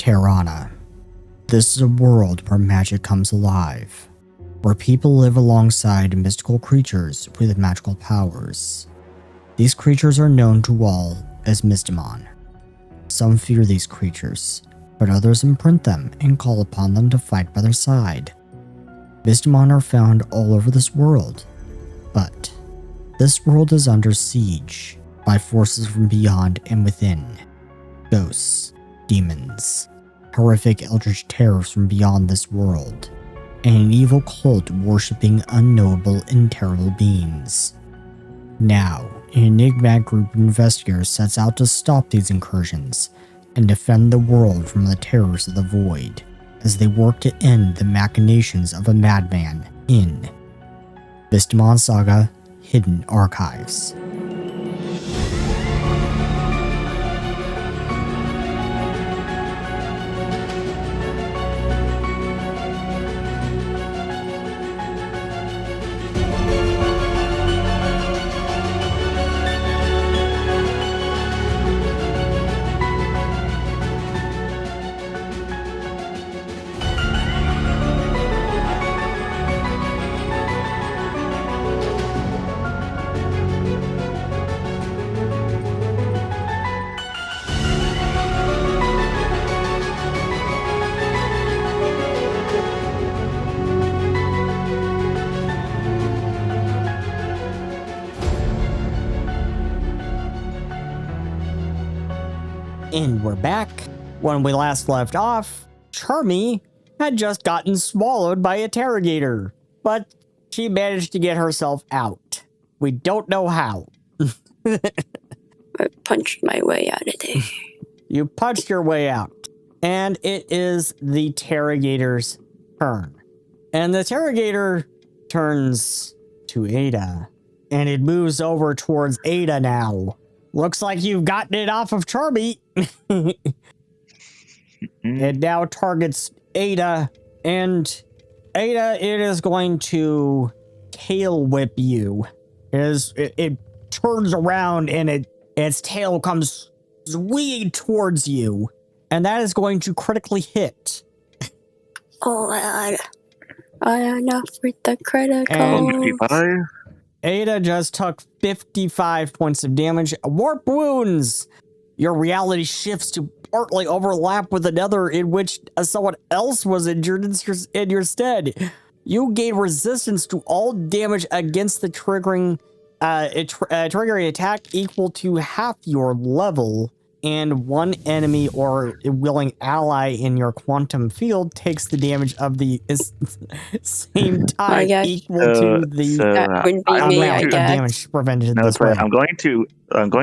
Terrana. This is a world where magic comes alive, where people live alongside mystical creatures with magical powers. These creatures are known to all as Mystimon. Some fear these creatures, but others imprint them and call upon them to fight by their side. Mystimon are found all over this world, but this world is under siege by forces from beyond and within. Ghosts, demons, horrific eldritch terrors from beyond this world, and an evil cult worshipping unknowable and terrible beings. Now, an enigmatic group of investigators sets out to stop these incursions and defend the world from the terrors of the void, as they work to end the machinations of a madman in Mystimon Saga: Hidden Archives. And we're back. When we last left off, Charmy had just gotten swallowed by a Terragator, but she managed to get herself out. We don't know how. I punched my way out of there. You punched your way out. And it is the Terragator's turn. And the Terragator turns to Ada. And it moves over towards Ada now. Looks like you've gotten it off of Charmy. It now targets Ada. And Ada, it is going to tail whip you. It turns around and its tail comes swinging towards you. And that is going to critically hit. Oh, I enough with the critical. And 55. Ada just took 55 points of damage. Warp wounds! Your reality shifts to partly overlap with another in which someone else was injured in your stead. You gain resistance to all damage against the triggering attack equal to half your level, and one enemy or willing ally in your quantum field takes the damage of the same type equal to the that would be me, I guess. damage prevented No, this way. I'm going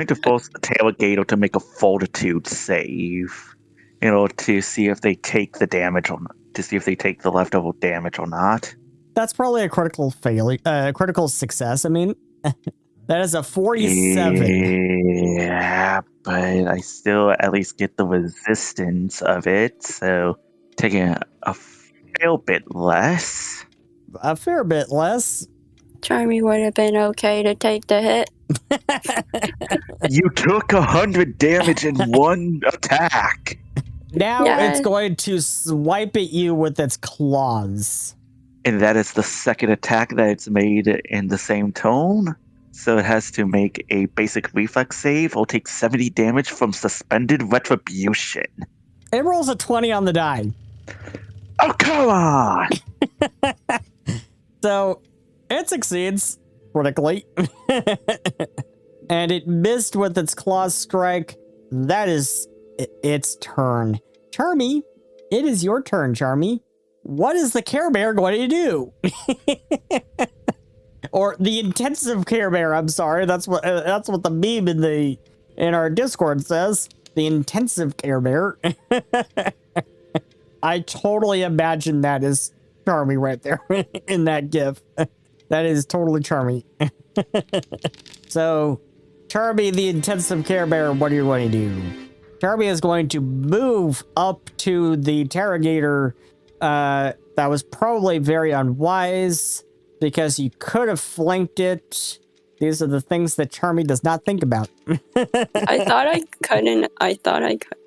to force the Terragator to make a fortitude save, to see if they take the damage to see if they take the leftover damage or not. That's probably a critical failure, critical success. I mean, that is a 47. Yeah, but I still at least get the resistance of it, so taking a fair bit less. A fair bit less. Charmy would have been okay to take the hit. You took 100 damage in one attack. Now it's going to swipe at you with its claws. And that is the second attack that it's made in the same tone. So it has to make a basic reflex save or take 70 damage from suspended retribution. It rolls a 20 on the die. Oh, come on! So it succeeds critically. And it missed with its claws strike. That is its turn. Charmy, it is your turn, Charmy. What is the Care Bear going to do? Or the intensive Care Bear, I'm sorry. That's what the meme in our Discord says. The intensive Care Bear. I totally imagine that is Charmy right there in that gif. That is totally Charmy. So, Charmy, the intensive Care Bear, what are you going to do? Charmy is going to move up to the Terragator. That was probably very unwise, because you could have flanked it. These are the things that Charmy does not think about. I thought I couldn't. I thought I could.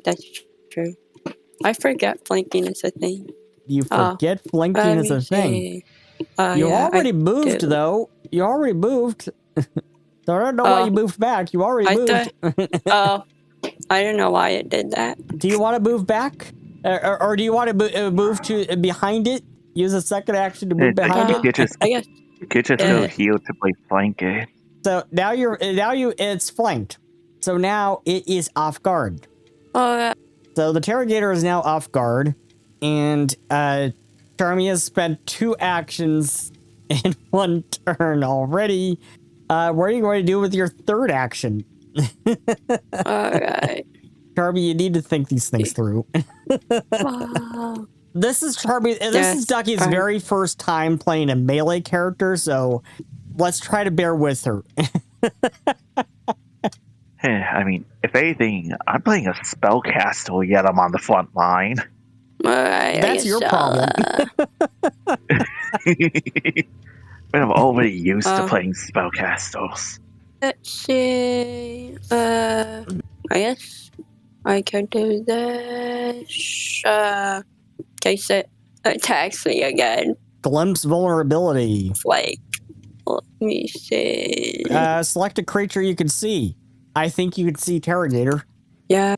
that's true. I forget flanking is a thing. You forget flanking Let is me a thing. see. You Yeah, already I moved, do. though. You already moved. So I don't know why you moved back. You already I moved. Oh, I don't know why it did that. Do you want to move back? Or do you want to move to behind it? Use a second action to move behind it? You just I guess. go heal to play flanker. So now it's flanked. So now it is off guard. Oh, So the Terragator is now off guard, and Charmy has spent 2 actions in 1 turn already. What are you going to do with your 3rd action? alright. Charmy, you need to think these things through. Wow. This is Charmy. This Yes, is Ducky's fine. very first time playing a melee character, so let's try to bear with her. Hey, I mean, if anything, I'm playing a spellcaster, yet I'm on the front line. Alright, That's your problem. But I'm already used to playing spellcasters. Let's see. I guess I could do this. Case it attacks me again. Glimpse vulnerability. Like, let me see. Select a creature you can see. I think you can see Terragator. Yeah.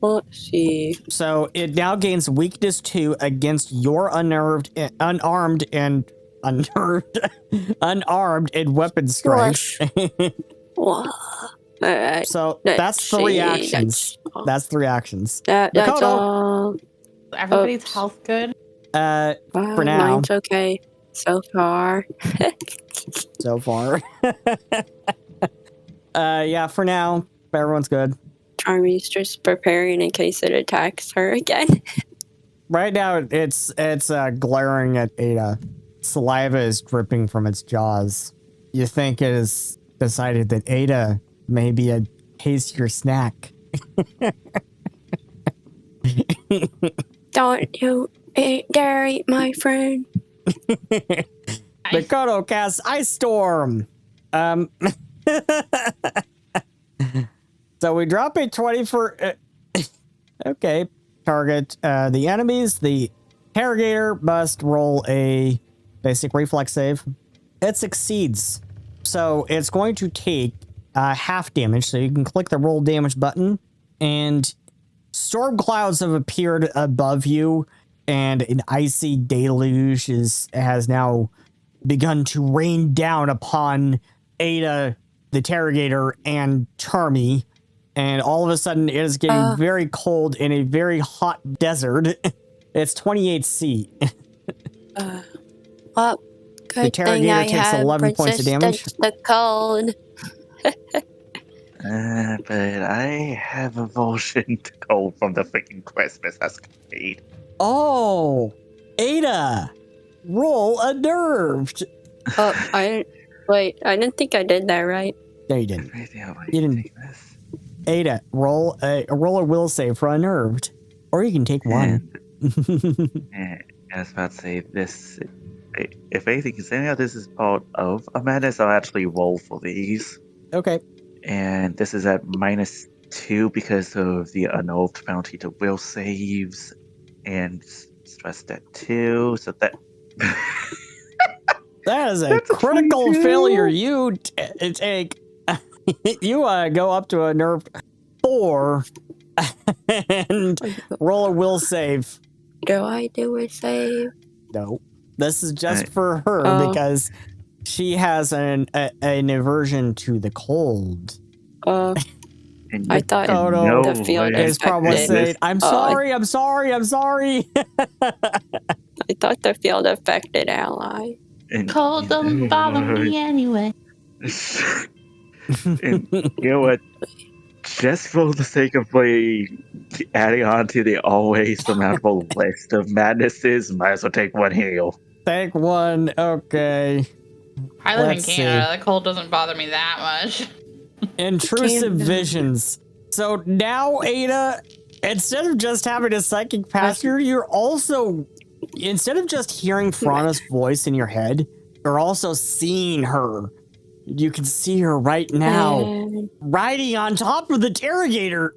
Let's see. So it now gains weakness 2 against your unarmed and weapon strength. Wow. Alright. So that's 3 actions. That's 3 actions. That's Makoto. all. Everybody's health good? For now. Mine's okay so far. So far. Yeah, for now, everyone's good. Charmy's just preparing in case it attacks her again. Right now, it's glaring at Ada. Saliva is dripping from its jaws. You think it has decided that Ada may be a tastier snack. Don't you dare eat my friend. Makoto casts Ice Storm. So we drop a 20 for... okay. Target the enemies. The Terragator must roll a basic reflex save. It succeeds. So it's going to take half damage. So you can click the roll damage button. And storm clouds have appeared above you. And an icy deluge has now begun to rain down upon Ada, the Terragator, and Charmy. And all of a sudden, it is getting very cold in a very hot desert. It's 28C. Well, good The thing I Terragator takes have 11 points of damage. resistance to cold. But I have aversion to cold from the freaking Christmas escapade. Oh, Ada, roll a nerved. Oh, I didn't think I did that right. No, you didn't. You didn't. Ada, roll a will save for unnerved, or you can take 1. And I was about to say this. If anything, considering this is part of a madness, I'll actually roll for these. Okay. And this is at -2 because of the unnerved penalty to will saves, and stressed at 2. So that. That is a critical 22. Failure. You take. You go up to a nerve 4 and roll a will save. Do I do a save? No, this is just for her because she has an aversion to the cold. I thought the field is probably saying, "I'm sorry. I thought the field affected ally. Cold doesn't bother me anyway. And you know what? Just for the sake of adding on to the always surmountable list of madnesses, might as well take 1 heal. Take 1, okay. I live in Canada. The cold doesn't bother me that much. Intrusive visions. So now, Ada, instead of just having a psychic pass through, you're also, instead of just hearing Frana's voice in your head, you're also seeing her. You can see her right now, riding on top of the Terragator.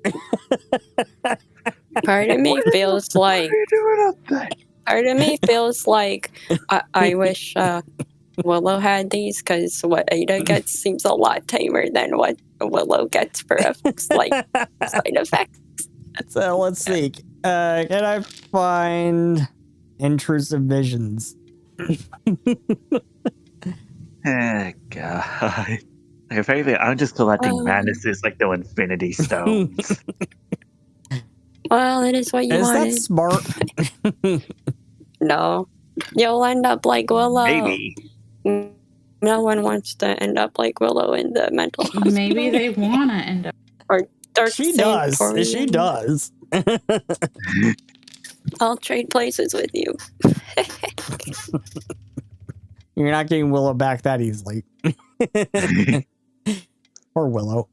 Part of me feels like. What are you doing up there? Part of me feels like I wish Willow had these, because what Ada gets seems a lot tamer than what Willow gets for side effects. So let's see. Can I find intrusive visions? Oh, God. If anything, I'm just collecting madnesses like the Infinity Stones. Well, it is what you wanted. Is that smart? No. You'll end up like Willow. Maybe. No one wants to end up like Willow in the mental hospital. Maybe they want to end up. Or Dark She does. Sanatorium. She does. I'll trade places with you. You're not getting Willow back that easily. Poor Willow.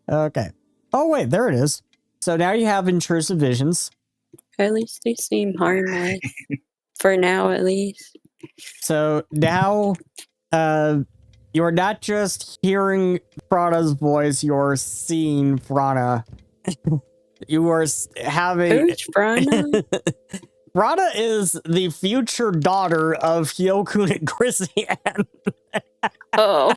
Okay. Oh, wait, there it is. So now you have intrusive visions. At least they seem harmless. For now, at least. So now you're not just hearing Frana's voice, you're seeing Frana. You are having... Who's Frana? Frana is the future daughter of Hyokun and Christian. Oh.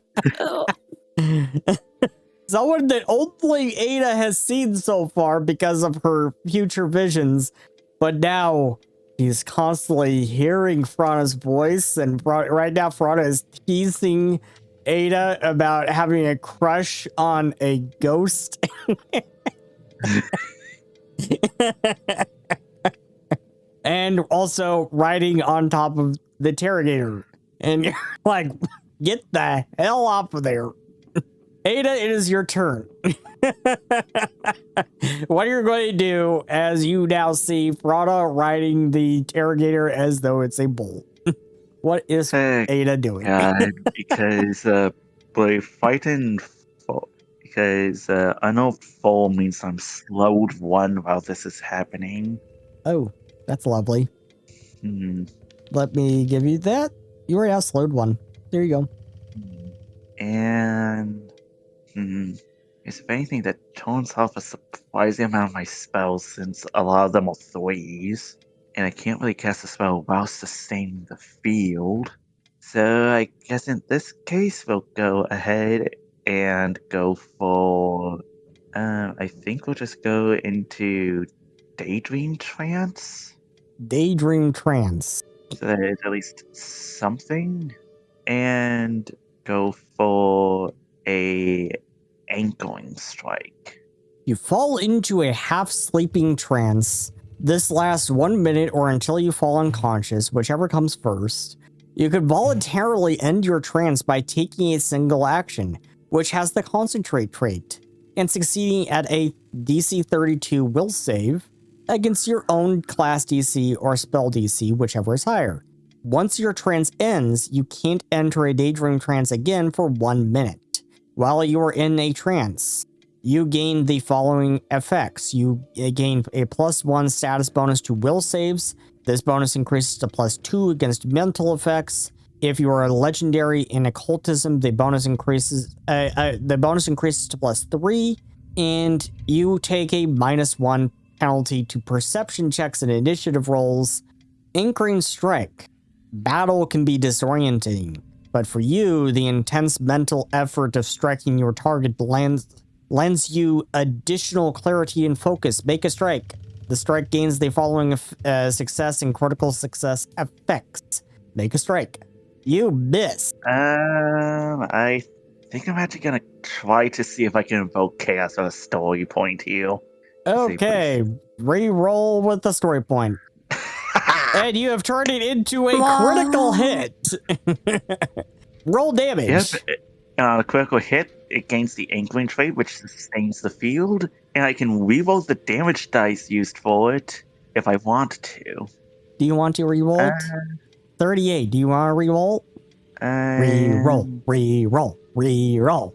Someone that only Ada has seen so far because of her future visions, but now he's constantly hearing Frana's voice, and right now Frana is teasing Ada about having a crush on a ghost. And also riding on top of the Terragator. And you're like, get the hell off of there. Ada, it is your turn. What you're going to do as you now see Frana riding the Terragator as though it's a bull. What is Ada doing? Because by fighting foe, because unknown foe means I'm slowed one while this is happening. Oh, that's lovely. Let me give you that. You already have slowed one. There you go. And is there anything that turns off a surprising amount of my spells, since a lot of them are threes, and I can't really cast a spell while sustaining the field. So I guess in this case we'll go ahead and go for I think we'll just go into Daydream Trance. Daydream Trance. So that is at least something. And go for a Anchoring Strike. You fall into a half-sleeping trance. This lasts 1 minute or until you fall unconscious, whichever comes first. You could voluntarily end your trance by taking a single action, which has the Concentrate trait, and succeeding at a DC 32 will save against your own class DC or spell DC, whichever is higher. Once your trance ends, you can't enter a daydream trance again for 1 minute. While you are in a trance, you gain the following effects. You gain a +1 status bonus to will saves. This bonus increases to +2 against mental effects. If you are a legendary in occultism, the bonus increases to +3, and you take a -1 penalty to perception checks and initiative rolls. Anchoring Strike. Battle can be disorienting, but for you, the intense mental effort of striking your target lends you additional clarity and focus. Make a strike. The strike gains the following success and critical success effects. Make a strike. You miss. I think I'm actually gonna try to see if I can invoke chaos on a story point here. Okay, re-roll with the story point. And you have turned it into a critical hit. Roll damage. Yep. On a critical hit, it gains the Anchoring trait, which sustains the field, and I can reroll the damage dice used for it if I want to. Do you want to reroll? 38. Do you want to reroll? Reroll.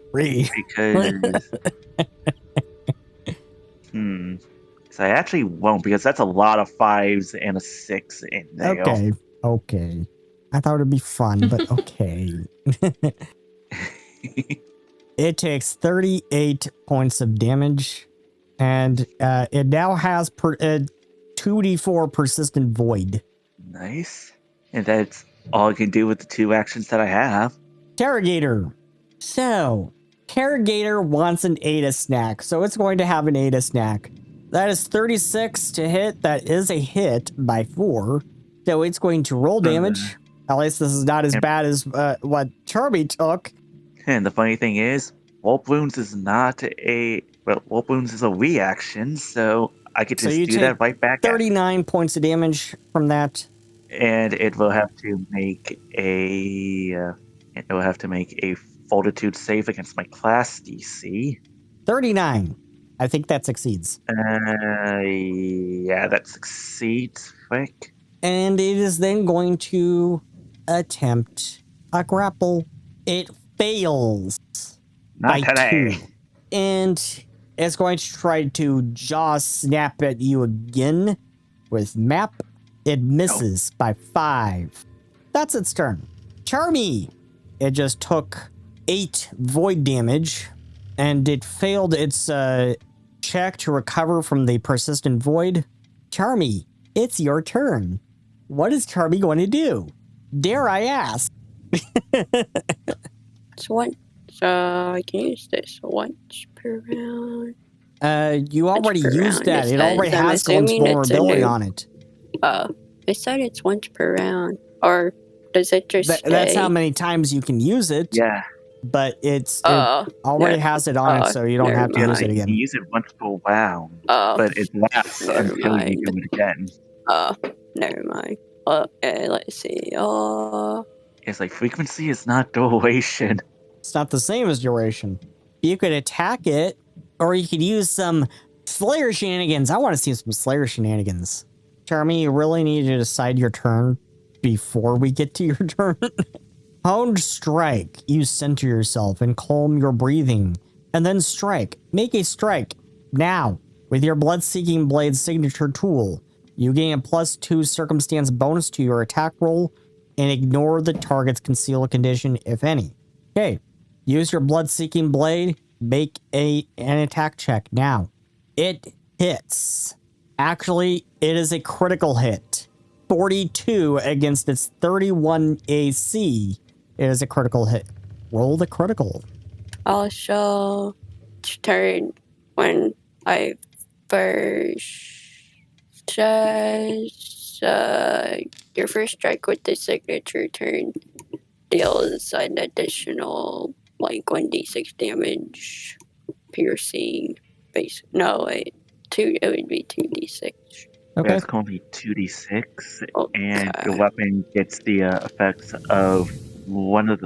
Because So I actually won't, because that's a lot of 5s and a 6 in there. Okay. I thought it'd be fun, but okay. It takes 38 points of damage, and it now has 2d4 persistent void. Nice. And that's all I can do with the 2 actions that I have. Terragator. So, Terragator wants an Ada snack, so it's going to have an Ada snack. That is 36 to hit. That is a hit by 4. So it's going to roll damage. At least this is not as bad as what Charmy took. And the funny thing is, Whoop Wounds is not a... Well, Whoop Wounds is a reaction, so I could just do that right back 39 points of damage from that. And it will have to make a... it will have to make a Fortitude save against my class DC. 39. I think that succeeds. Yeah, that succeeds. Frick. And it is then going to attempt a grapple. It fails. Not today. 2. And it's going to try to jaw snap at you again with map. It misses by 5. That's its turn. Charmy. It just took 8 void damage, and it failed its check to recover from the persistent void. Charmy, it's your turn. What is Charmy going to do? Dare I ask? So I can use this once per round. You already used that. It already has Glenn's vulnerability on it. It said it's once per round. Or does it just That's how many times you can use it. Yeah. But it already has it on it, so you don't have to use it again. You use it once per round, but it lasts until you do it again. Never mind. Let's see. It's like frequency is not duration. It's not the same as duration. You could attack it, or you could use some Slayer shenanigans. I want to see some Slayer shenanigans. Charmy, you really need to decide your turn before we get to your turn. Honed strike. You center yourself and calm your breathing, and then strike. Make a strike now with your Blood-Seeking Blade signature tool. You gain a +2 circumstance bonus to your attack roll and ignore the target's concealed condition, if any. Okay, use your Blood-Seeking Blade. Make an attack check now. It hits. Actually, it is a critical hit. 42 against its 31 AC. It is a critical hit. Roll the critical. Also, turn when I first says your first strike with the signature turn deals an additional 1d6 damage, piercing. It would be 2d6. Okay. That's going to be 2d6, and the weapon gets the effects of one of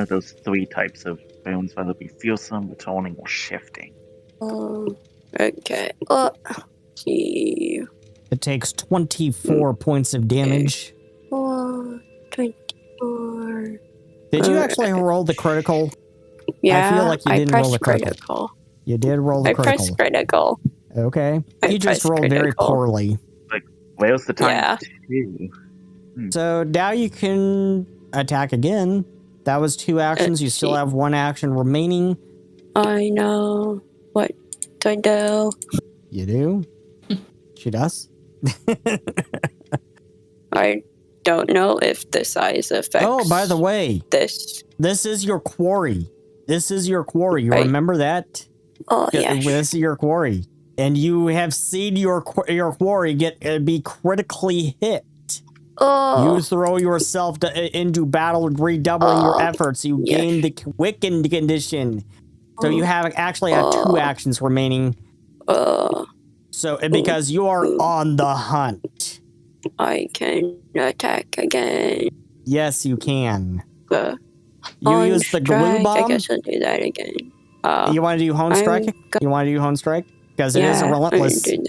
those 3 types of wounds, whether it be fearsome, returning, or shifting. Okay. Let's see. It takes 24 points of damage. 24. Did you actually roll the critical? Yeah, I feel like you didn't roll the critical. You did roll the critical. I pressed critical. Okay. You just rolled very poorly. Like, where's the time? Yeah. So now you can attack again. That was 2 actions. You still have 1 action remaining. I know. What do I do? You do? She does? I don't know if the size affects. Oh, by the way. This is your quarry. You remember that? Oh, yeah. This is your quarry. And you have seen your quarry be critically hit. Oh. You throw yourself into battle, redoubling your efforts. You gain the Wiccan condition. So you actually have 2 actions remaining. So because you are on the hunt. I can attack again. Yes, you can. You use the glue bomb? I guess I'll do that again. You want to do Hone Strike? Because it is a relentless. I'm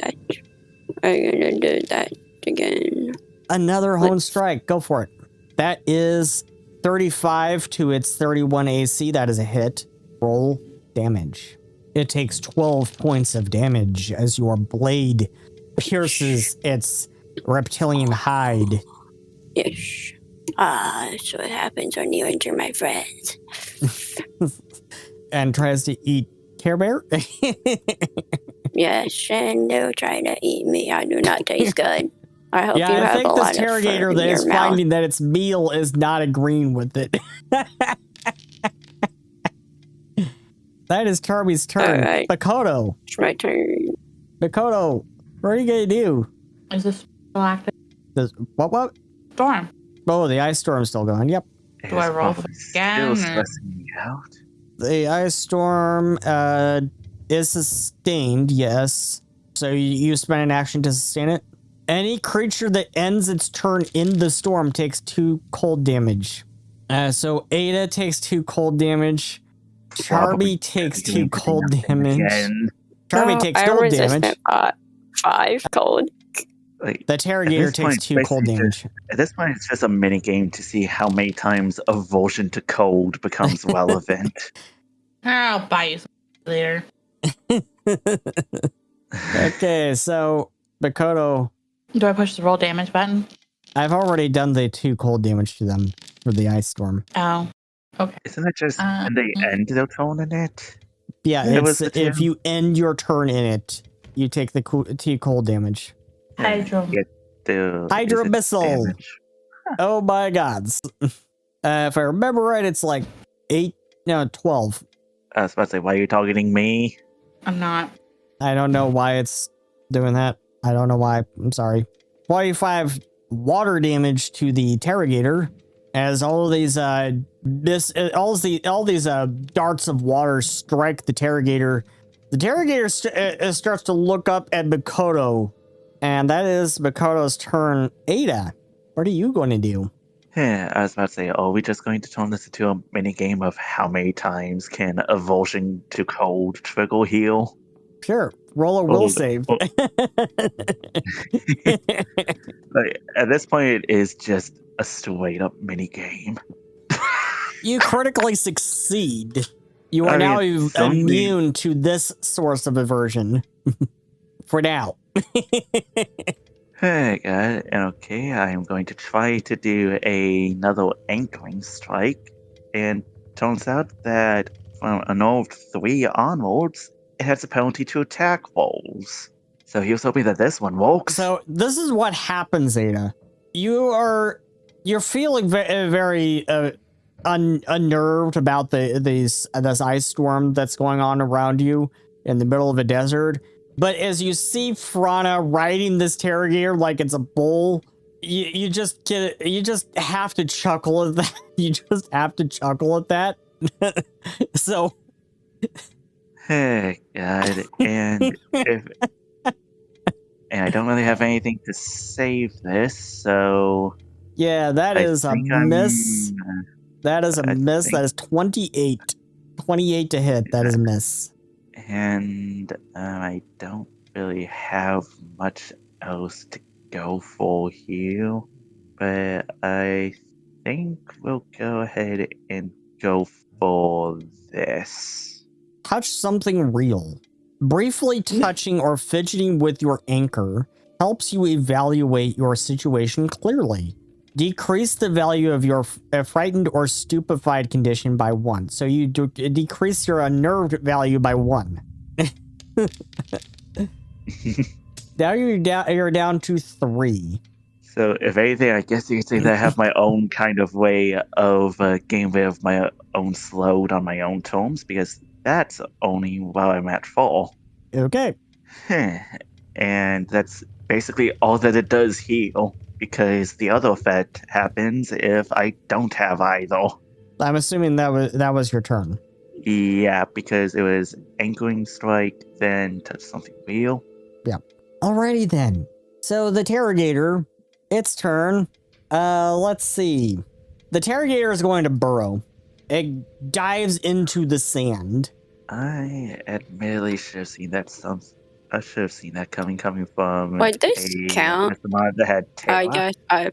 gonna do that again. Another Hone Strike. Go for it. That is 35 to its 31 AC. That is a hit. Roll damage. It takes 12 points of damage as your blade pierces its reptilian hide. Yes. That's what happens when you injure my friends. and tries to eat Care Bear. Yes, and they'll try to eat me. I do not taste good. I hope Yeah, you I have a think this lot of fur Terragator in that your is mouth. finding that its meal is not agreeing with it. That is Kirby's turn. Alright. Bakoto. It's my turn. Bakoto, what are you gonna do? Is this still active? What? Storm. Oh, the ice storm's still going. Yep. Do I It's roll probably again, Still or- stressing me out. The ice storm is sustained, yes. So you spend an action to sustain it. Any creature that ends its turn in the storm takes 2 cold damage. So Ada takes 2 cold damage. Charby takes 2 cold damage. Again. Charby takes I cold resistant damage. 5 cold. Like, The Terragator this point, takes 2 cold basically damage. at this point, it's just a mini game to see how many times aversion to cold becomes relevant. I'll buy you some later. Okay, so Bakoto, Do I push the roll damage button? I've already done the 2 cold damage to them for the ice storm. Oh. Okay. Isn't it just when they end their turn in it? Yeah, It was it's the if 2? you end your turn in it, you take the 2 cold damage. Hydro. Get the Hydro is it Missile. damage? Oh my gods. If I remember right, it's like 12. I was about to say, why are you targeting me? I'm not. I don't know why it's doing that. I don't know why. I'm sorry. 25 water damage to the Terragator as all of these darts of water strike the Terragator. The Terragator starts to look up at Bakoto, and that is Bakoto's turn. Ada, what are you going to do? Yeah, I was about to say, are we just going to turn this into a mini game of how many times can aversion to cold trigger heal? Sure, roll a will save. Like, at this point, it is just a straight up mini game. You critically succeed. You are I now mean, something- immune to this source of aversion. For now. Hey, God. Okay, I am going to try to do another anchoring strike. And turns out that from an old 3 onwards, it has a penalty to attack rolls. So he was hoping that this one works. So this is what happens, Ada. You're feeling very unnerved about this ice storm that's going on around you in the middle of a desert. But as you see Frana riding this Terragator like it's a bull, you just have to chuckle at that. You just have to chuckle at that. So, Hey, God. And and I don't really have anything to save this, so yeah, that is a think miss. That is a I miss. think- That is 28. 28 to hit. That is a miss. And I don't really have much else to go for here, but I think we'll go ahead and go for this. Touch something real. Briefly touching or fidgeting with your anchor helps you evaluate your situation clearly. Decrease the value of your frightened or stupefied condition by 1. So you decrease your unnerved value by 1. Now you're down to 3. So, if anything, I guess you could say that I have my own kind of way of gameplay of my own slowed on my own terms, because that's only while I'm at 4. Okay. And that's basically all that it does heal, because the other effect happens if I don't have either. I'm assuming that was your turn. Yeah, because it was anchoring strike, then touch something real. Alrighty then. So the Terragator, its turn. Let's see. The Terragator is going to burrow. It dives into the sand. I admittedly should have seen that. I should have seen that coming from. Would this a count? Mystimon that had I Terra. guess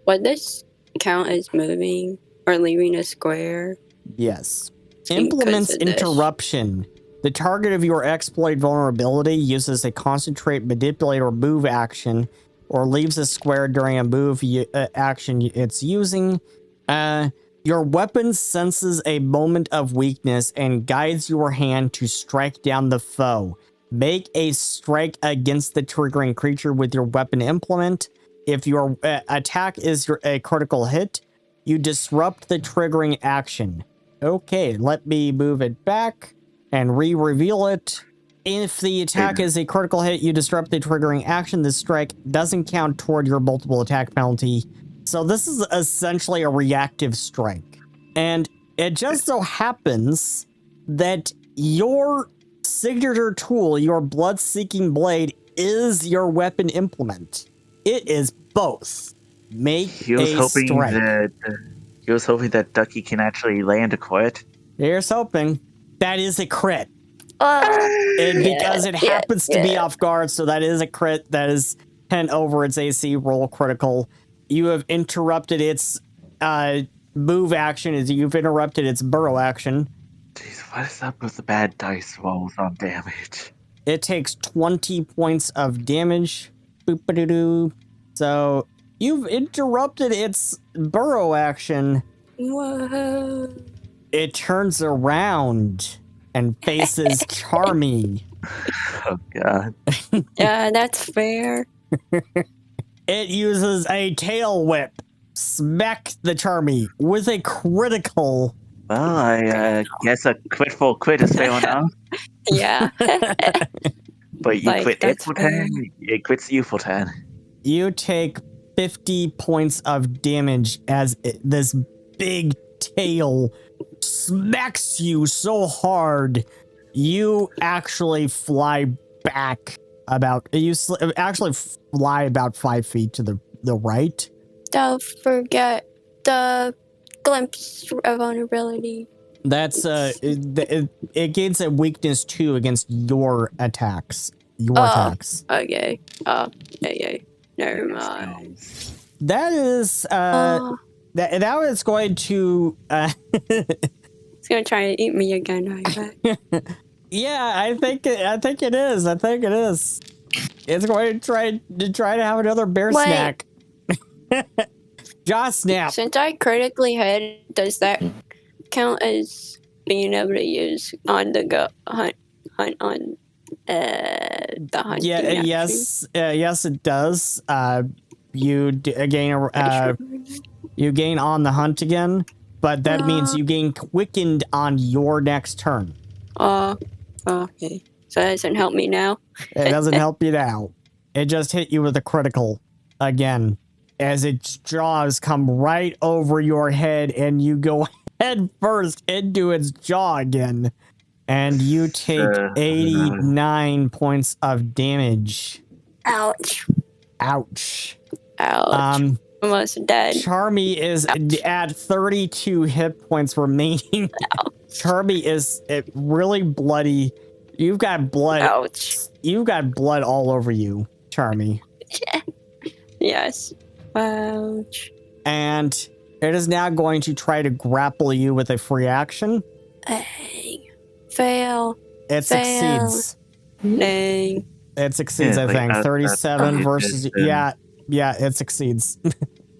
would this count as moving or leaving a square? Yes. Because Implements of this. interruption. The target of your exploit vulnerability uses a concentrate, manipulate, or move action, or leaves a square during a move action it's using. Your weapon senses a moment of weakness and guides your hand to strike down the foe. Make a strike against the triggering creature with your weapon implement. If your attack is a critical hit, you disrupt the triggering action. Okay, let me move it back and re-reveal it. If the attack is a critical hit, you disrupt the triggering action. This strike doesn't count toward your multiple attack penalty. So this is essentially a reactive strike. And it just so happens that your signature tool, your blood-seeking blade, is your weapon implement. It is both. Make a strike. He was hoping that Ducky can actually land a crit. Here's hoping. That is a crit. Because it happens to be off guard, so that is a crit. That is 10 over its AC, roll critical. You have interrupted its move action as you've interrupted its burrow action. Jeez, what is up with the bad dice rolls on damage? It takes 20 points of damage. Boop-a-doo-doo. So you've interrupted its burrow action. Whoa. It turns around and faces Charmy. Oh, God. Yeah, that's fair. It uses a tail whip. Smack the Charmy with a critical. Well, I guess a crit is fair enough. Yeah. But you Like, quit it that's for fair. 10, it quits you for 10. You take 50 points of damage as this big tail smacks you so hard, you actually fly back actually fly about 5 feet to the right. Don't forget the glimpse of vulnerability. That's it gains a weakness 2 against your attacks. Okay. Yeah. Never mind. That is that was going to It's gonna try to eat me again, I bet. yeah, I think it is. It's going to try to have another bear Wait. snack. Jaw snap. Since I critically hit, does that count as being able to use on the go hunt on the hunting action? Yes, it does. You gain on the hunt again, but that means you gain quickened on your next turn. Okay. So that doesn't help me now. It doesn't help you now. It just hit you with a critical again, as its jaws come right over your head, and you go head first into its jaw again, and you take 89 points of damage. Ouch. Almost dead. Charmy is at 32 hit points remaining. Charmy is really bloody. You've got blood. Ouch. You've got blood all over you, Charmy. Yes. Ouch. And it is now going to try to grapple you with a free action. Dang. Fail. It succeeds. Dang. It succeeds, I think. 37 versus... Yeah, it succeeds.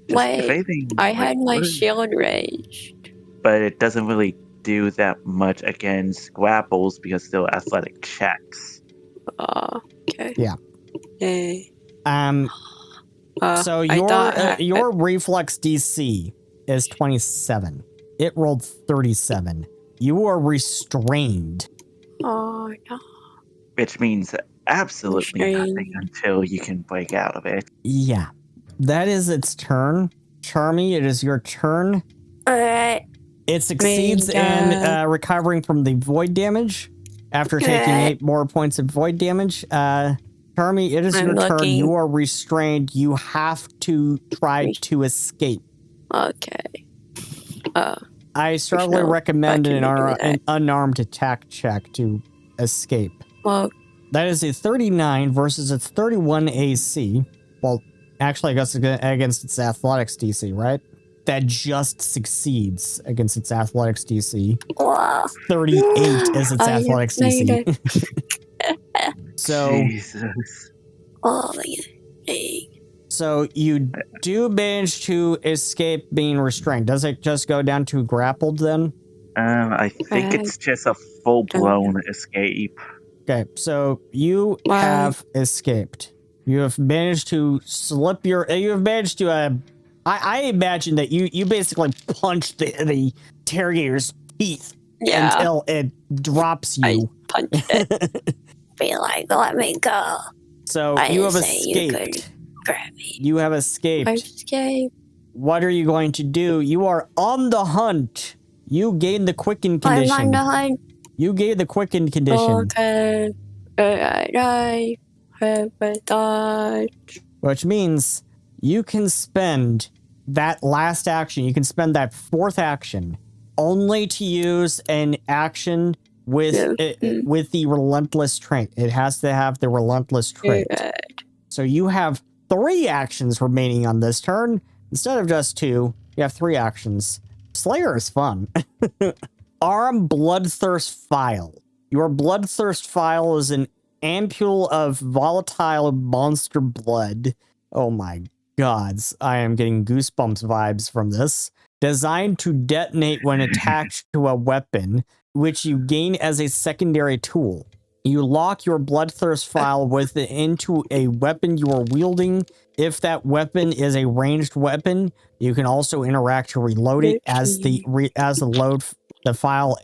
Wait, I had my shield raised. But it doesn't really do that much against grapples because still athletic checks. Okay. Yeah. Hey. So your reflex DC is 27. It rolled 37. You are restrained. Oh no. Which means absolutely nothing until you can break out of it. Yeah. That is its turn. Charmy, it is your turn. Alright. It succeeds in recovering from the void damage after taking 8 more points of void damage. Charmy, it is your turn. You are restrained. You have to try to escape. Okay. I strongly recommend an unarmed attack check to escape. Well, that is a 39 versus its 31 AC. Well, actually, I guess against its athletics DC, right? That just succeeds against its athletics DC. 38 is its athletics DC. So, oh, So you do manage to escape being restrained. Does it just go down to grappled then? I think it's just a full-blown escape. Okay, so you have escaped. You have managed to slip your. You have managed to. I imagine that you basically punched the Terragator's teeth until it drops you. I punched it. Be like, let me go. So you have escaped. You have escaped. I escaped. What are you going to do? You are on the hunt. You gain the quicken condition. I'm on the hunt. You gave the quicken condition. Okay. I have a thought. Which means you can spend that last action, you can spend that fourth action only to use an action with with the relentless trait. It has to have the relentless trait. So you have 3 actions remaining on this turn. Instead of just 2, you have 3 actions. Slayer is fun. Arm Bloodthirst File. Your Bloodthirst File is an ampule of volatile monster blood. Oh my gods, I am getting goosebumps vibes from this. Designed to detonate when attached to a weapon, which you gain as a secondary tool. You lock your Bloodthirst File into a weapon you are wielding. If that weapon is a ranged weapon, you can also interact to reload it as load the file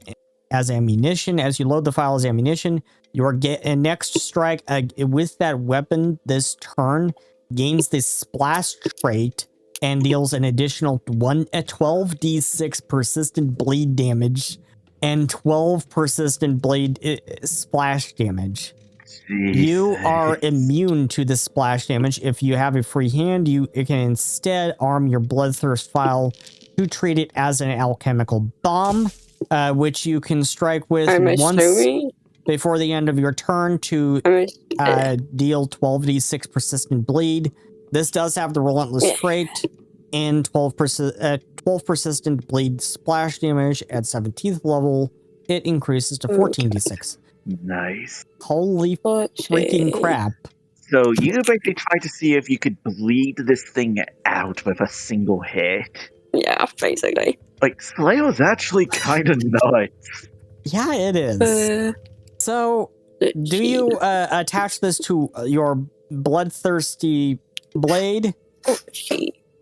as ammunition. As you load the file as ammunition, your next strike with that weapon this turn gains the splash trait and deals an additional 12d6 persistent bleed damage and 12 persistent bleed splash damage. Jesus. You are immune to the splash damage. If you have a free hand, you can instead arm your Bloodthirst File to treat it as an alchemical bomb, which you can strike with once before the end of your turn to deal 12d6 persistent bleed. This does have the relentless trait and 12 persistent bleed splash damage at 17th level. It increases to 14d6. Nice. Holy freaking crap. So you basically try to see if you could bleed this thing out with a single hit. Yeah, basically. Like, Slayer's actually kind of nuts. Yeah, it is. So, do you attach this to your bloodthirsty blade?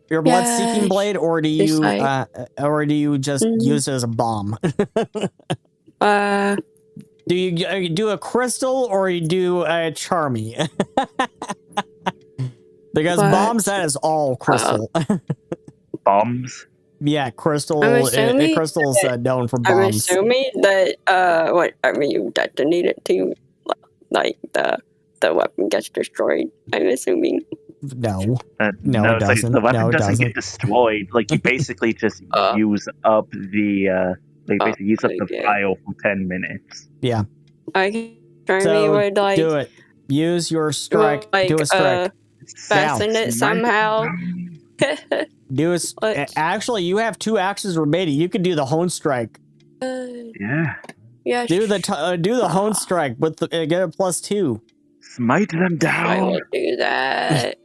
Your blood-seeking blade, or do you just use it as a bomb? Do you do a crystal or you do a charmy? Because bombs, that is all crystal. Bombs? Yeah, crystal. Crystal's known for bombs. I'm assuming that you detonate it to, like the weapon gets destroyed. I'm assuming. No, no, it doesn't. The weapon doesn't doesn't get destroyed. Like, you basically just use up the. They basically use up the file for 10 minutes. Yeah. Would like do it. Use your strike. Do a strike. Fasten it somehow. Do a. Actually, you have 2 actions remaining. You can do the hone strike. Yeah. Yeah. Do the hone strike with get a +2. Smite them down. I will do that.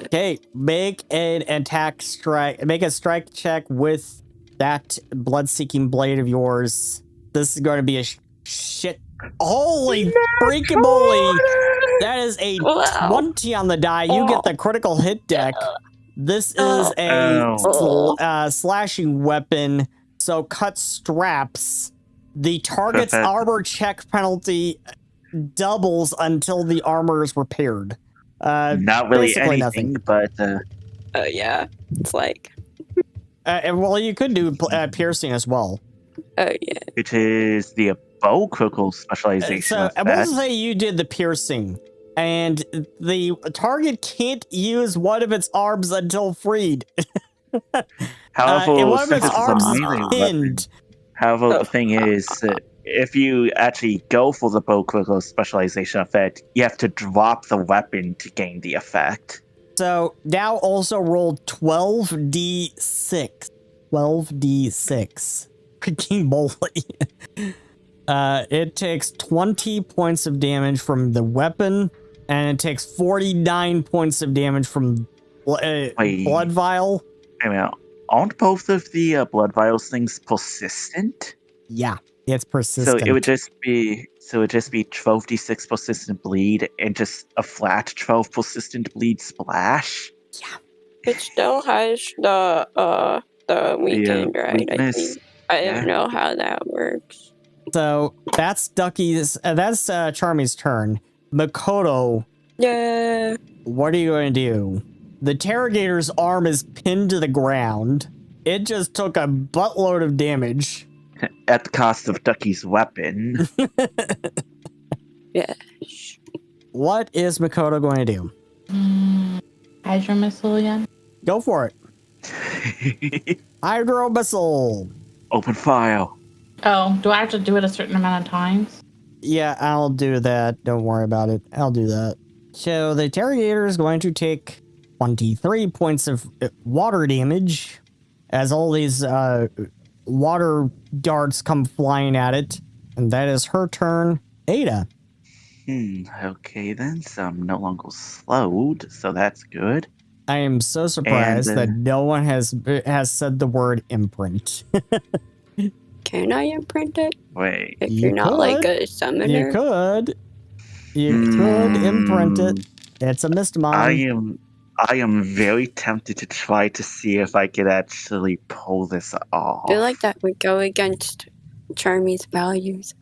Okay, make an attack strike. Make a strike check with that blood-seeking blade of yours. This is going to be a shit. Holy freaking moly! That is a 20 on the die. You get the critical hit deck. This is a slashing weapon, so cut straps. The target's armor check penalty doubles until the armor is repaired. Not really anything, nothing. But yeah, it's like. Well, you could do piercing as well. Oh yeah. Which is the bow critical specialization. So I will say you did the piercing, and the target can't use one of its arms until freed. However, and one of its arms is pinned. However, the thing is, if you actually go for the bow critical specialization effect, you have to drop the weapon to gain the effect. So now also roll 12d6. 12d6. Freaking moly. It takes 20 points of damage from the weapon, and it takes 49 points of damage from Wait. Blood vial? I mean, aren't both of the blood vials things persistent? Yeah, it's So persistent. it would just be 12d6 persistent bleed and just a flat 12 persistent bleed splash. It still has the weekend, right? Weakness. I don't know how that works. So that's Ducky's. That's Charmy's turn. Makoto, Yeah. what are you going to do? The Terragator's arm is pinned to the ground. It just took a buttload of damage. At the cost of Ducky's weapon. Yeah. What is Makoto going to do? Hydro missile again? Go for it. Hydro missile. Open file. Oh, do I have to do it a certain amount of times? Yeah, I'll do that. Don't worry about it. I'll do that. So the Terragator is going to take 23 points of water damage as all these water darts come flying at it. And that is her turn. Ada. Okay then, so I'm no longer slowed, so that's good. I am so surprised that no one has said the word imprint. Can I imprint it? Wait. If you're not like a summoner? You could. You could imprint it. It's a Mystimon. I am very tempted to try to see if I could actually pull this off. I feel like that would go against Charmy's values.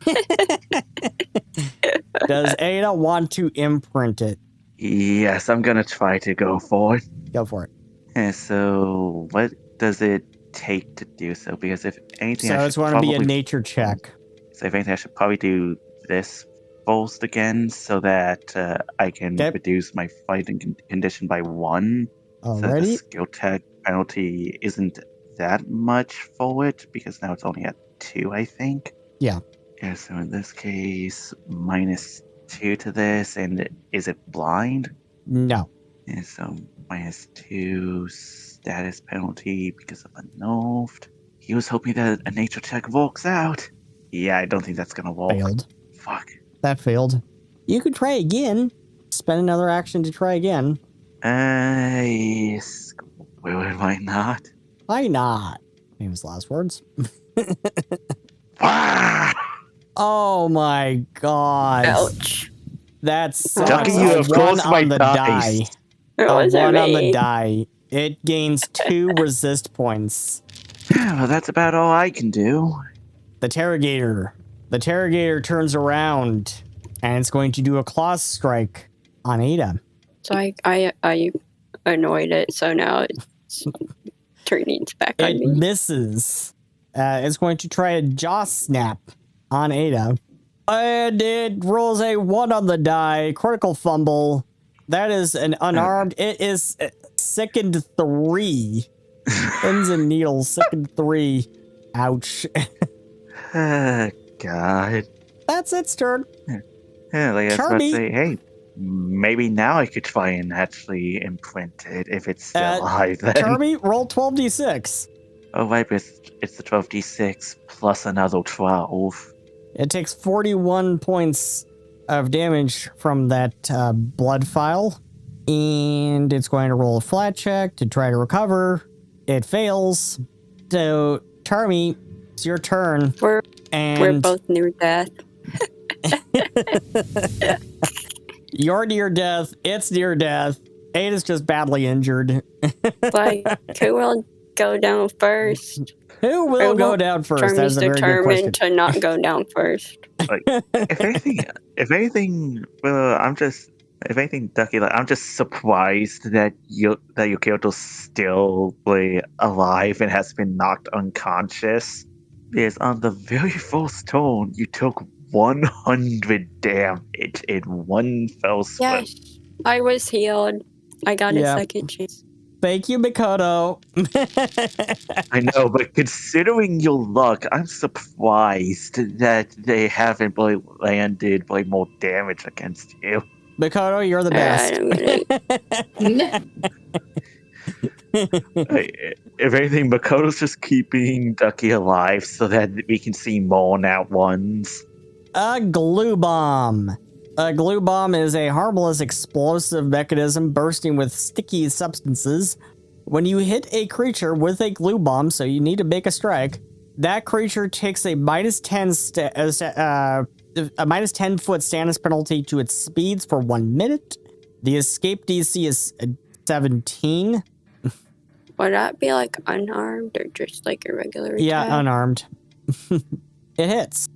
Does Ada want to imprint it? Yes, I'm gonna try to go for it. Go for it. And so, what does it take to do so? Because if anything, So I it's should going to be a probably- nature check. So if anything, I should probably do this first again, so that I can reduce my fighting condition by 1. So that the Alrighty. skill tag penalty isn't that much for it, because now it's only at 2, I think. Yeah. Yeah. So in this case, -2 to this, and is it blind? No. And so -2 status penalty because of a nerfed. He was hoping that a nature check works out. Yeah, I don't think that's gonna work. Failed. Fuck. That failed. You could try again. Spend another action to try again. Yes. Why not? Why not? Famous last words. Ah! Oh my god. Ouch. That's Ducky, a you have 1 closed my on the dice. die. It A wasn't 1 on the me. die. It gains 2 resist points. Well, that's about all I can do. The Terragator turns around and it's going to do a claw strike on Ada. So I annoyed it, so now it's turning back on It me. misses. It's going to try a jaw snap on Ada. And it rolls a 1 on the die. Critical fumble. That is an unarmed. It is sickened 3. Pins and needles, sickened 3. Ouch. God. That's its turn. Yeah, like I was about to Charmy. say, hey, maybe now I could try and actually imprint it if it's still alive then. Charmy, roll 12d6. Oh, right, but it's the 12d6 plus another 12. It takes 41 points of damage from that blood file. And it's going to roll a flat check to try to recover. It fails. So, Charmy, it's your turn. We're both near death. You're near death. It's near death. Ada's just badly injured. Like, who will go down first? Who will go down first? Charmy's That's a very good question. determined to not go down first. Like, if anything, well, if anything, Ducky, like, I'm just surprised that your character's still like alive and has been knocked unconscious. Because on the very first turn, you took 100 damage in one fell swoop. Yes, I was healed. I got a second chance. Thank you, Mikoto. I know, but considering your luck, I'm surprised that they haven't like, landed like more damage against you. Mikoto, you're the best. If anything, Makoto's just keeping Ducky alive so that we can see more now ones. A glue bomb. A glue bomb is a harmless explosive mechanism bursting with sticky substances. When you hit a creature with a glue bomb, so you need to make a strike, that creature takes a minus 10 foot status penalty to its speeds for 1 minute. The escape DC is 17. Would that be like unarmed or just like a regular attack? Yeah, unarmed. It hits.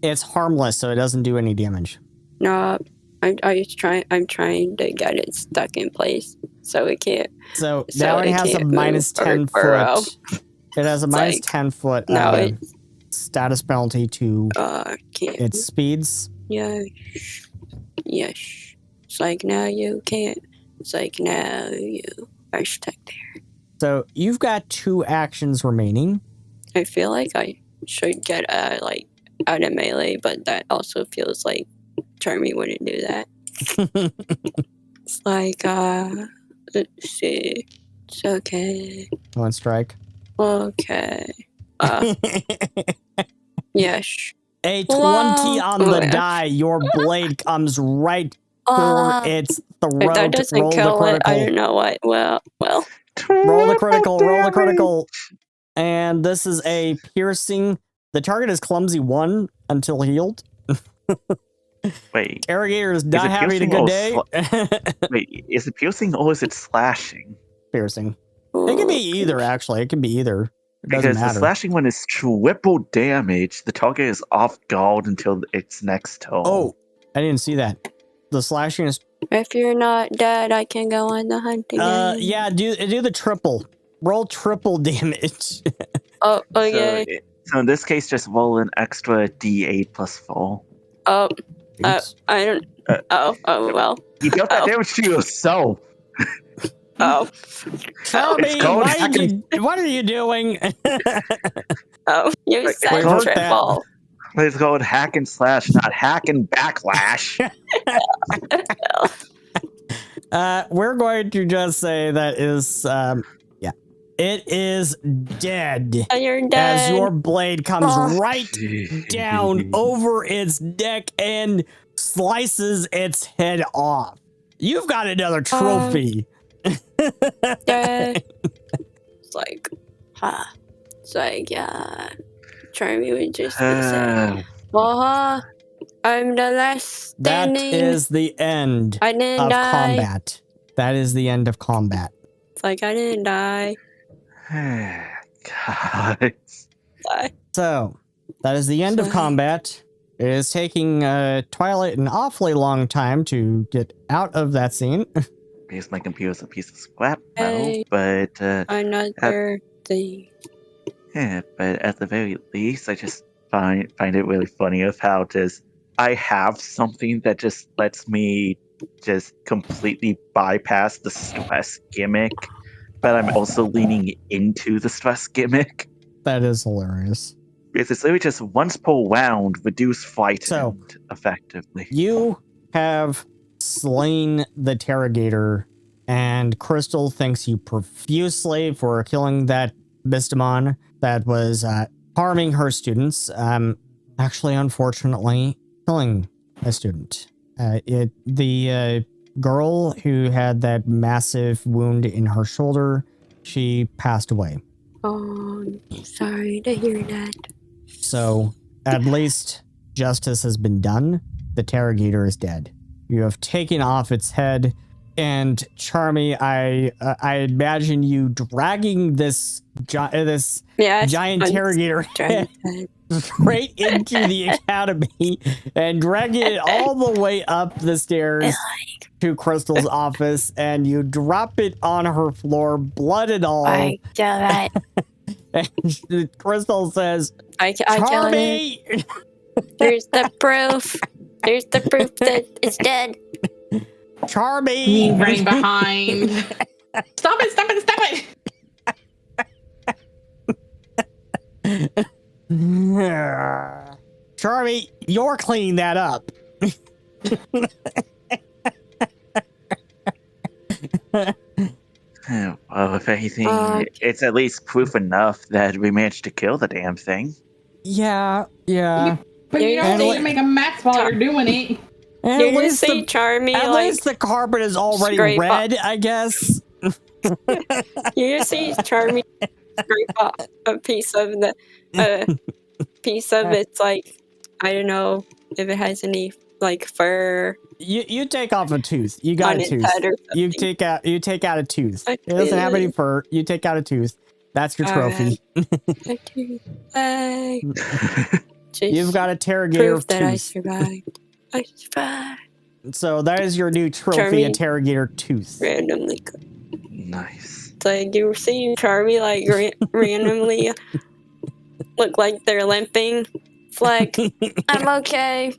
It's harmless, so it doesn't do any damage. No, I'm trying to get it stuck in place so it can't. So now it has a minus 10 foot. It has a minus like, 10 foot status penalty to its speeds. Yes. It's like now you can't. It's like now you are stuck there. So you've got 2 actions remaining. I feel like I should get like out of melee, but that also feels like Charmy wouldn't do that. It's like let's see. It's okay. 1 strike. Okay. Yes. A 20 on the die. Your blade comes right for its throat. If that doesn't roll kill the it, I don't know what. Well. Roll the critical. Roll the critical. And this is a piercing. The target is clumsy 1 until healed. Wait. Terragator is not having a good day. Wait, is it piercing or is it slashing? Piercing. It can be either, actually. It can be either. It doesn't matter. The slashing one is triple damage. The target is off guard until its next turn. Oh, I didn't see that. The slashing is... If you're not dead, I can go on the hunt again. Yeah, do the triple. Roll triple damage. Oh, okay. So in this case, just roll an extra D8 plus 4. I don't... well. You got that damage to yourself. Oh. Charmy, what are you doing? You said triple. Let's go with hack and slash, not hack and backlash. We're going to just say that is, it is dead. You're dead. As your blade comes right down over its neck and slices its head off. You've got another trophy. It's like, It's like, yeah. Charmy would just say, I'm the last standing. That is the end of combat. That is the end of combat. It's like, I didn't die. God. So, that is the end of combat. It is taking Twilight an awfully long time to get out of that scene. Because my computer's a piece of scrap metal, but another thing. Yeah, but at the very least, I just find it really funny of how I have something that just lets me just completely bypass the stress gimmick, but I'm also leaning into the stress gimmick. That is hilarious. Because it's literally just once per round, reduce frightened effectively. You have slain the Terragator, and Crystal thanks you profusely for killing that Mystimon that was harming her students. Actually, unfortunately, killing a student. The girl who had that massive wound in her shoulder, she passed away. Oh, I'm sorry to hear that. So, at least justice has been done. The Terragator is dead. You have taken off its head, and Charmy, I imagine you dragging this giant Terragator head straight into the academy and dragging it all the way up the stairs to Crystal's office, and you drop it on her floor, blood and all. I do that. And Crystal says, I Charmy! There's the proof. There's the proof that it's dead. Charmy! Me right behind. Stop it! Charmy, you're cleaning that up. Well, if anything, it's at least proof enough that we managed to kill the damn thing. Yeah. But you don't need to make a mess while you're doing it. You can see Charmy at like least the carpet is already red, I guess. You see Charmy scrape off a piece of the it's like, I don't know if it has any like fur. You take off a tooth. You got a tooth. You take out a tooth. It doesn't have any fur. You take out a tooth. That's your trophy. You've got a Terragator proof that tooth. I survived. I survived. So that is your new trophy, a Terragator tooth. Randomly. Nice. It's like you see Charmy like randomly look like they're limping. It's like, I'm okay.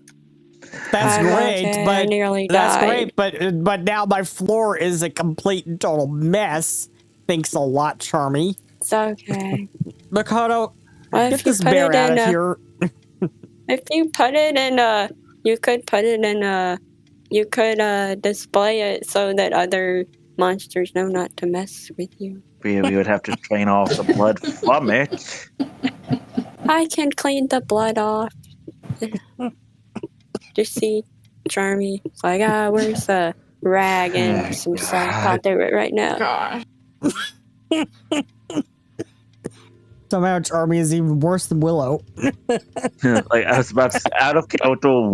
That's great, okay. but I nearly that's died. great, but now my floor is a complete and total mess. Thanks a lot, Charmy. It's okay. Makoto, Well, get this bear out of here. If you put it in you could put it in you could display it so that other monsters know not to mess with you. We would have to drain off the blood from it. I can clean the blood off. Just see Charmy. It's like, where's the rag and some soap? I'll do it right now. Gosh. Somehow Charmy is even worse than Willow. Like I was about to say, out of Kyoto,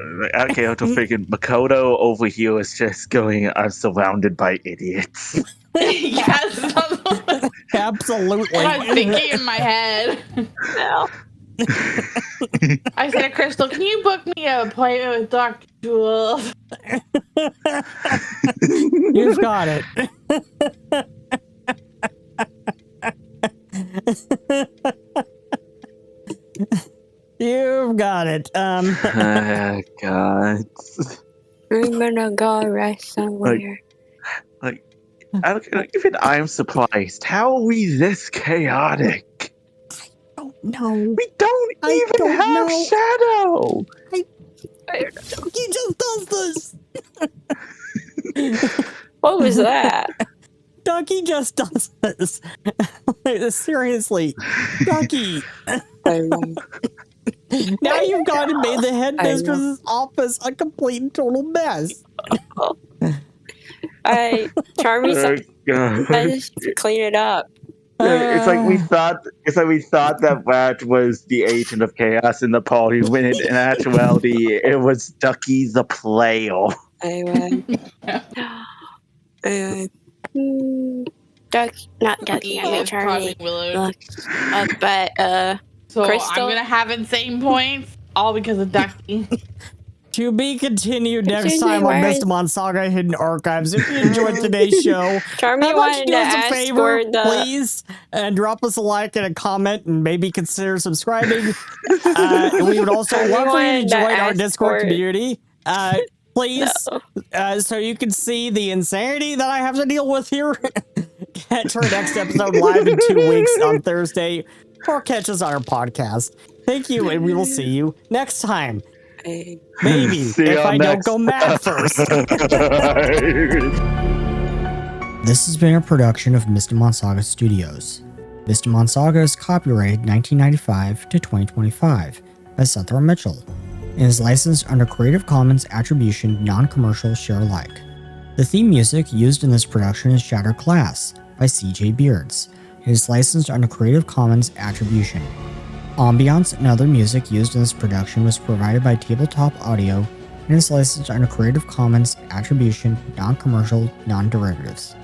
freaking Makoto over here is just going, I'm surrounded by idiots. Yes. Absolutely. I was thinking in my head. No. I said, Crystal, can you book me a appointment with Dr. Jules? You've got it. You've got it. Oh, God. I'm gonna go rest somewhere. Even I'm surprised. How are we this chaotic? Oh no. We don't even have Shadow. He just does this. What was that? Ducky just does this. Seriously. Ducky. Now you've gone and made the headmistress's office a complete and total mess. Charmy, I just clean it up. It's like we thought that was the agent of chaos in the party, when in actuality it was Ducky the player. Anyway. Not Ducky, I mean Charmy. Look, but so Crystal? I'm gonna have insane points, all because of Ducky. To be continued next time on Mystimon Saga Hidden Archives. If you enjoyed today's show, Charmy wanted to ask favor, please, and drop us a like and a comment, and maybe consider subscribing. We would also love for you to join our Discord community. Please, so you can see the insanity that I have to deal with here. Catch our next episode live in 2 weeks on Thursday, or catch us on our podcast. Thank you, and we will see you next time. Maybe, if I don't go mad first. This has been a production of Mystimon Saga Studios. Mystimon Saga is copyrighted 1995 to 2025 by Seth R. Mitchell and is licensed under Creative Commons Attribution Non-Commercial Share Alike. The theme music used in this production is Shattered Glass by CJ Beards. It is licensed under Creative Commons Attribution. Ambiance and other music used in this production was provided by Tabletop Audio and is licensed under Creative Commons Attribution Non-Commercial Non-Derivatives.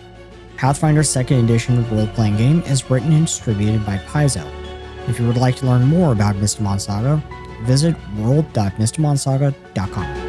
Pathfinder 2nd Edition role-playing game is written and distributed by Paizo. If you would like to learn more about Mystimon Saga, visit world.mystimonsaga.com.